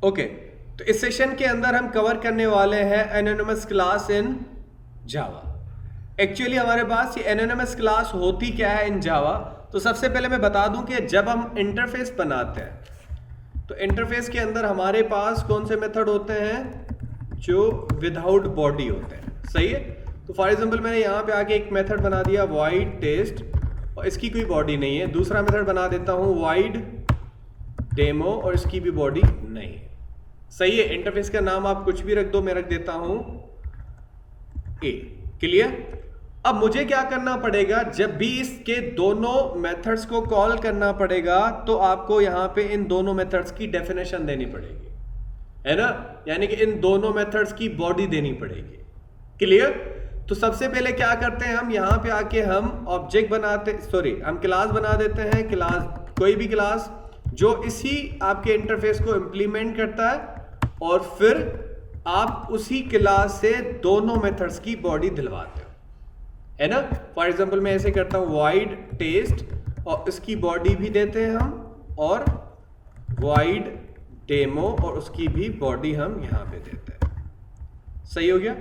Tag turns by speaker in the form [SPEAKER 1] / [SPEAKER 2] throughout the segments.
[SPEAKER 1] Okay, तो इस session के अंदर हम कवर करने वाले हैं anonymous class in Java. Actually हमारे पास ये एनोनिमस क्लास होती क्या है इन जावा। तो सबसे पहले मैं बता दूं कि जब हम इंटरफेस बनाते हैं तो इंटरफेस के अंदर हमारे पास कौन से मेथड होते हैं जो विदाउट बॉडी होते हैं। सही है। तो फॉर एग्जांपल मैंने यहाँ पे आके एक मेथड बना दिया void टेस्ट और इसकी कोई बॉडी नहीं है। दूसरा मेथड बना देता हूँ void डेमो और इसकी भी बॉडी नहीं है। सही है। इंटरफेस का नाम आप कुछ भी रख दो, मैं रख देता हूं ए। क्लियर। अब मुझे क्या करना पड़ेगा, जब भी इसके दोनों मेथड्स को कॉल करना पड़ेगा तो आपको यहां पे इन दोनों मेथड्स की डेफिनेशन देनी पड़ेगी, है ना। यानी कि इन दोनों मेथड्स की बॉडी देनी पड़ेगी। क्लियर। तो सबसे पहले क्या करते हैं, हम यहां पे आके हम ऑब्जेक्ट बनाते, हम क्लास बना देते हैं। क्लास, कोई भी क्लास जो इसी आपके इंटरफेस को इंप्लीमेंट करता है और फिर आप उसी क्लास से दोनों मेथड्स की बॉडी दिलवाते हो, है ना। फॉर एग्जांपल मैं ऐसे करता हूं void टेस्ट और इसकी बॉडी भी देते हैं हम, और void डेमो और उसकी भी बॉडी हम यहां पे देते हैं। सही हो गया।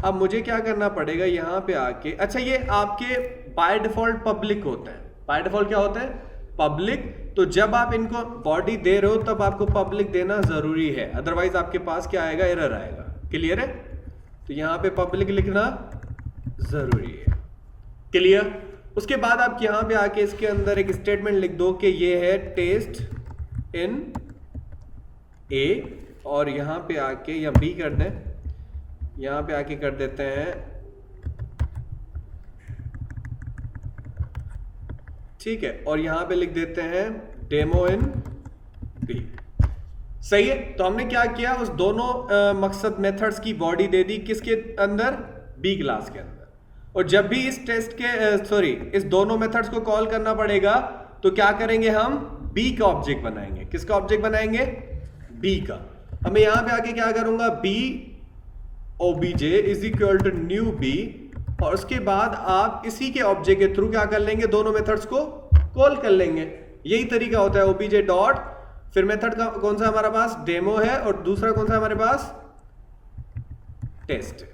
[SPEAKER 1] अब मुझे क्या करना पड़ेगा यहां पे आके, अच्छा ये आपके बाय डिफॉल्ट पब्लिक होते हैं। बाय डिफॉल्ट क्या होता है, पब्लिक। तो जब आप इनको बॉडी दे रहे हो तब आपको पब्लिक देना जरूरी है, अदरवाइज आपके पास क्या आएगा, एरर आएगा। क्लियर है। तो यहां पे पब्लिक लिखना जरूरी है। क्लियर। उसके बाद आप यहां पे आके इसके अंदर एक स्टेटमेंट लिख दो कि ये है टेस्ट इन ए, और यहां पे आके या बी कर दें, यहां पे आके कर देते हैं, ठीक है, और यहां पे लिख देते हैं डेमो इन बी। सही है। तो हमने क्या किया, उस दोनों मकसद मेथड्स की बॉडी दे दी किसके अंदर, बी क्लास के अंदर। और जब भी इस टेस्ट के इस दोनों मेथड्स को कॉल करना पड़ेगा तो क्या करेंगे, हम बी का ऑब्जेक्ट बनाएंगे। किसका ऑब्जेक्ट बनाएंगे, बी का। अब मैं यहां पे आके क्या करूंगा, b OBJ is equal to new b, और उसके बाद आप इसी के ऑब्जेक्ट के थ्रू क्या कर लेंगे, दोनों मेथड्स को कॉल कर लेंगे। यही तरीका होता है। ओबीजे डॉट, फिर मेथड का कौन सा हमारे पास, डेमो है, और दूसरा कौन सा हमारे पास, टेस्ट है।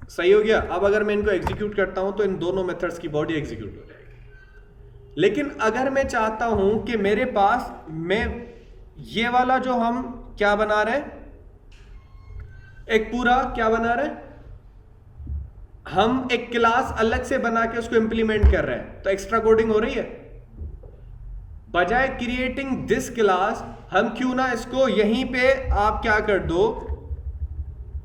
[SPEAKER 1] सही हो गया। अब अगर मैं इनको एग्जीक्यूट करता हूं तो इन दोनों मेथड्स की बॉडी एग्जीक्यूट हो जाएगी। लेकिन अगर मैं चाहता हूं कि मेरे पास, मैं ये वाला जो हम क्या बना रहे हैं, एक पूरा क्या बना रहे हैं, हम एक क्लास अलग से बना के उसको इंप्लीमेंट कर रहे हैं, तो एक्स्ट्रा कोडिंग हो रही है। बजाय क्रिएटिंग दिस क्लास, हम क्यों ना इसको यहीं पे आप क्या कर दो,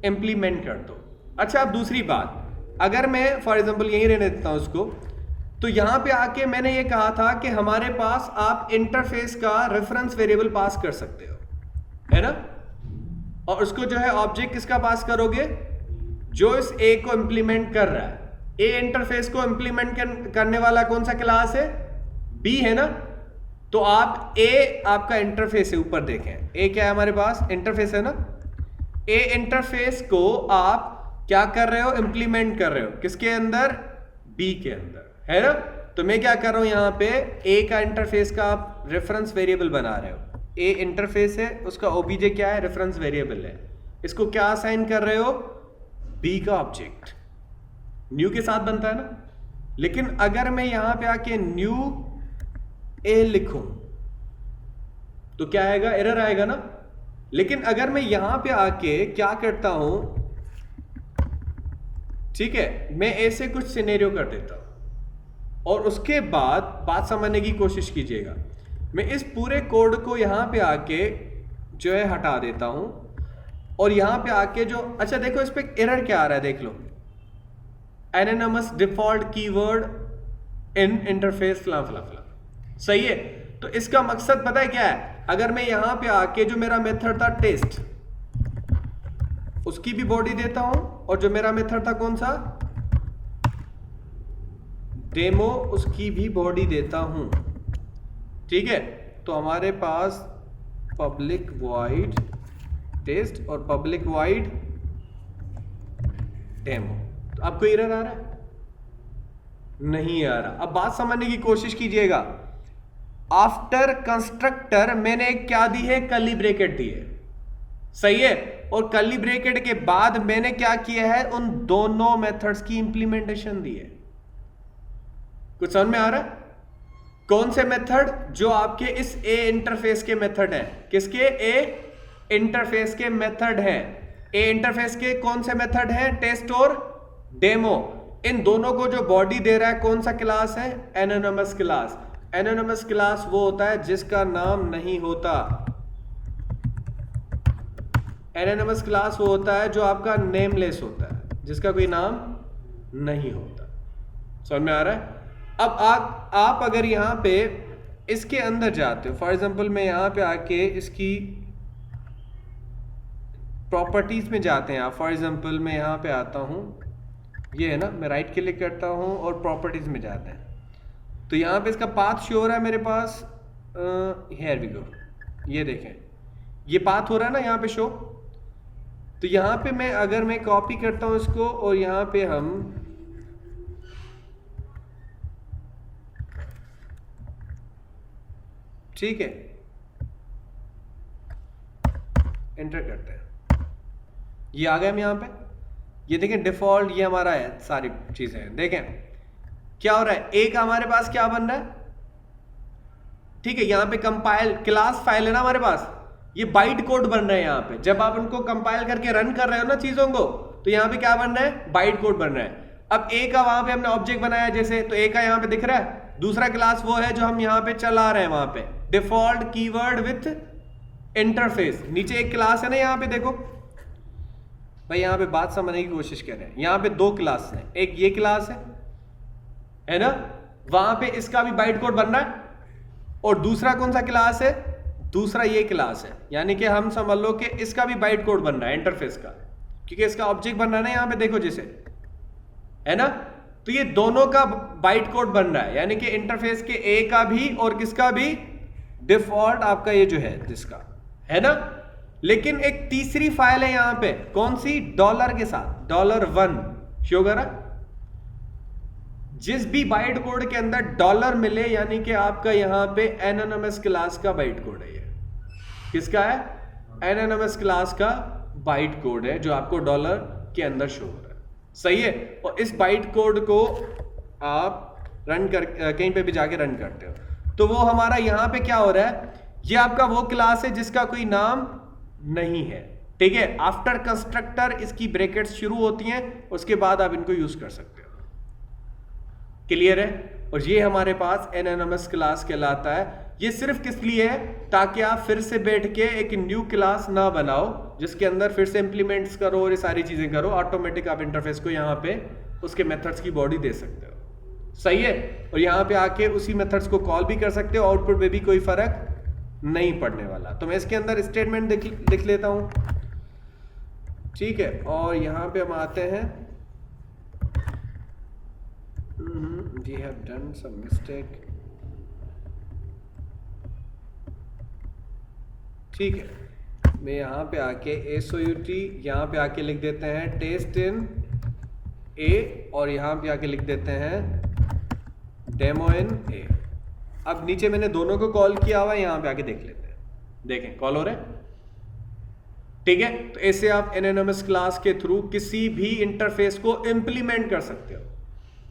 [SPEAKER 1] इंप्लीमेंट कर दो। अच्छा, अब दूसरी बात, अगर मैं फॉर एग्जांपल यहीं रहने देता हूं इसको, तो यहां पे आके मैंने ये कहा था कि हमारे पास आप इंटरफेस का रेफरेंस वेरिएबल पास कर सकते हो, है ना। और उसको जो है ऑब्जेक्ट किसका पास करोगे, जो इस ए को इंप्लीमेंट कर रहा है। ए इंटरफेस को इंप्लीमेंट करने वाला कौन सा क्लास है, बी, है ना। तो आप ए आपका इंटरफेस है, ऊपर देखें ए क्या है हमारे पास, इंटरफेस है ना। ए इंटरफेस को आप क्या कर रहे हो, इंप्लीमेंट कर रहे हो किसके अंदर, बी के अंदर, है ना। तो मैं क्या कर रहा हूं, यहां पे ए का इंटरफेस का आप रेफरेंस वेरिएबल बना रहे हो। ए इंटरफेस है, उसका ओबीजे क्या है, रेफरेंस वेरिएबल है। इसको क्या असाइन कर रहे हो, बी का ऑब्जेक्ट। न्यू के साथ बनता है ना। लेकिन अगर मैं यहां पे आके न्यू ए लिखूं तो क्या आएगा, एरर आएगा ना। लेकिन अगर मैं यहां पे आके क्या करता हूं, ठीक है, मैं ऐसे कुछ सिनेरियो कर देता हूं, और उसके बाद बात समझने की कोशिश कीजिएगा। मैं इस पूरे कोड को यहां पे आके जो है हटा देता हूं, और यहां पे आके जो, अच्छा देखो इस पे एरर क्या आ रहा है, देख लो, anonymous default keyword in interface फला फला फला। सही है। तो इसका मकसद पता है क्या है, अगर मैं यहां पे आके जो मेरा मेथड था टेस्ट, उसकी भी बॉडी देता हूं, और जो मेरा मेथड था कौन सा, डेमो, उसकी भी बॉडी देता हूं, ठीक है। तो हमारे पास पब्लिक void टेस्ट और पब्लिक void डेमो। तो आपको एरर आ रहा है, नहीं आ रहा। अब बात समझने की कोशिश कीजिएगा। आफ्टर कंस्ट्रक्टर मैंने क्या दी है, कर्ली ब्रैकेट दी है, सही है। और कर्ली ब्रैकेट के बाद मैंने क्या किया है, उन दोनों मेथड्स की इंप्लीमेंटेशन दी है। कुछ समझ में आ रहा है? कौन से मेथड? जो आपके इस ए इंटरफेस के मेथड है। किसके? ए इंटरफेस के मेथड है। ए इंटरफेस के कौन से मेथड है? टेस्ट और डेमो। इन दोनों को जो बॉडी दे रहा है कौन सा क्लास है? Anonymous class. एनोनिमस क्लास वो होता है जिसका नाम नहीं होता। एनोनिमस क्लास वो होता है जो आपका नेमलेस होता है, जिसका कोई नाम नहीं होता। समझ में आ रहा है? अब आप अगर यहां पे इसके अंदर जाते हो, फॉर एग्जांपल मैं यहां पे आके इसकी प्रॉपर्टीज में जाते हैं आप। फॉर एग्जांपल मैं यहां पे आता हूं, ये है ना, मैं राइट क्लिक करता हूं और प्रॉपर्टीज में जाते हैं, तो यहां पे इसका पाथ शो हो रहा है मेरे पास। हियर वी गो, ये देखें, ये पाथ हो रहा है ना यहां पे शो। तो यहां पे अगर मैं कॉपी करता हूं इसको और यहां पे हम ठीक है एंटर करते हैं, ये आ गए हम यहां पे। ये देखें डिफॉल्ट, ये हमारा है, सारी चीजें देखें क्या हो रहा है। एक हमारे पास क्या बन रहा है, ठीक है, यहां पे कंपाइल क्लास फाइल है ना हमारे पास, ये बाइट कोड बन रहा है यहां पे। जब आप उनको कंपाइल करके रन कर रहे हो ना चीजों को, तो यहां पे क्या बन रहा है? बाइट कोड बन रहा है। अब ए का वहां पे हमने ऑब्जेक्ट बनाया जैसे, तो ए का यहां पे दिख रहा है। दूसरा क्लास वो है जो हम यहां पे चला रहे हैं, वहां पे डिफॉल्ट कीवर्ड विथ इंटरफेस। नीचे एक क्लास है ना यहां पे, देखो भाई यहां पे बात समझने की कोशिश कर रहे हैं। यहां पे दो क्लास है, एक ये क्लास है ना, वहां पे इसका भी बाइट कोड बन रहा है। और दूसरा कौन सा क्लास है? दूसरा ये क्लास है, यानी कि हम समझ लो कि इसका भी बाइट कोड बन रहा है इंटरफेस का, क्योंकि इसका ऑब्जेक्ट बन रहा है ना यहां पे, देखो जैसे है ना। तो ये दोनों का बाइट कोड बन रहा है, यानी कि इंटरफेस के ए का भी और किसका भी, डिफॉल्ट आपका ये जो है जिसका है ना। लेकिन एक तीसरी फाइल है यहां पे, कौन सी? डॉलर के साथ, $1 शो करा। जिस भी बाइट कोड के अंदर डॉलर मिले, यानी कि आपका यहां पे एनोनिमस क्लास का बाइट कोड है। ये किसका है? एनोनिमस क्लास का बाइट कोड है जो आपको डॉलर के अंदर शो हो रहा है। सही है। और इस बाइट कोड को आप रन कर कहीं पे भी जाके रन करते हो, तो वो हमारा यहां पे क्या हो रहा है, ये आपका वो क्लास है जिसका कोई नाम नहीं है। ठीक है, आफ्टर कंस्ट्रक्टर इसकी ब्रैकेट्स शुरू होती हैं, उसके बाद आप इनको यूज कर सकते हो। क्लियर है? और ये हमारे पास एनोनिमस क्लास कहलाता है। ये सिर्फ किस लिए है? ताकि आप फिर से बैठ के एक न्यू क्लास ना बनाओ जिसके अंदर फिर से इंप्लीमेंट्स करो और ये सारी चीजें करो। ऑटोमेटिक आप इंटरफेस को यहाँ पे उसके मेथड्स की बॉडी दे सकते हो। सही है। और यहाँ पे आके उसी मेथड्स को कॉल भी कर सकते हो, आउटपुट में भी कोई फर्क नहीं पड़ने वाला। तो मैं इसके अंदर स्टेटमेंट लिख लेता हूं, ठीक है। और यहां पे हम आते हैं, we have done some mistake, ठीक है। मैं यहां पे आके SOUT यहां पे आके लिख देते हैं टेस्ट इन ए, और यहां पे आके लिख देते हैं डेमो इन ए। अब नीचे मैंने दोनों को कॉल किया हुआ है, यहां पे आके देख लेते हैं, देखें कॉल हो रहे हैं। ठीक है, तो ऐसे आप एनोनिमस क्लास के थ्रू किसी भी इंटरफेस को इंप्लीमेंट कर सकते हो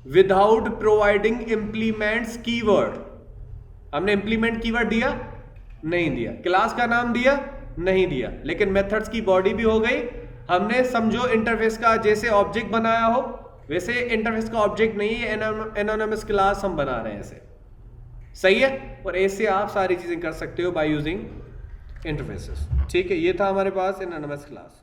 [SPEAKER 1] विदाउट प्रोवाइडिंग इंप्लीमेंट्स कीवर्ड। हमने इंप्लीमेंट कीवर्ड दिया? नहीं दिया। क्लास का नाम दिया? नहीं दिया। लेकिन मेथड्स की बॉडी भी हो गई। हमने समझो इंटरफेस का जैसे ऑब्जेक्ट बनाया हो वैसे इंटरफेस का ऑब्जेक्ट नहीं है, एनोनिमस क्लास हम बना रहे हैं ऐसे। सही है। और ऐसे आप सारी चीजें कर सकते हो बाय यूजिंग इंटरफेसेस। ठीक है, ये था हमारे पास एनोनिमस क्लास।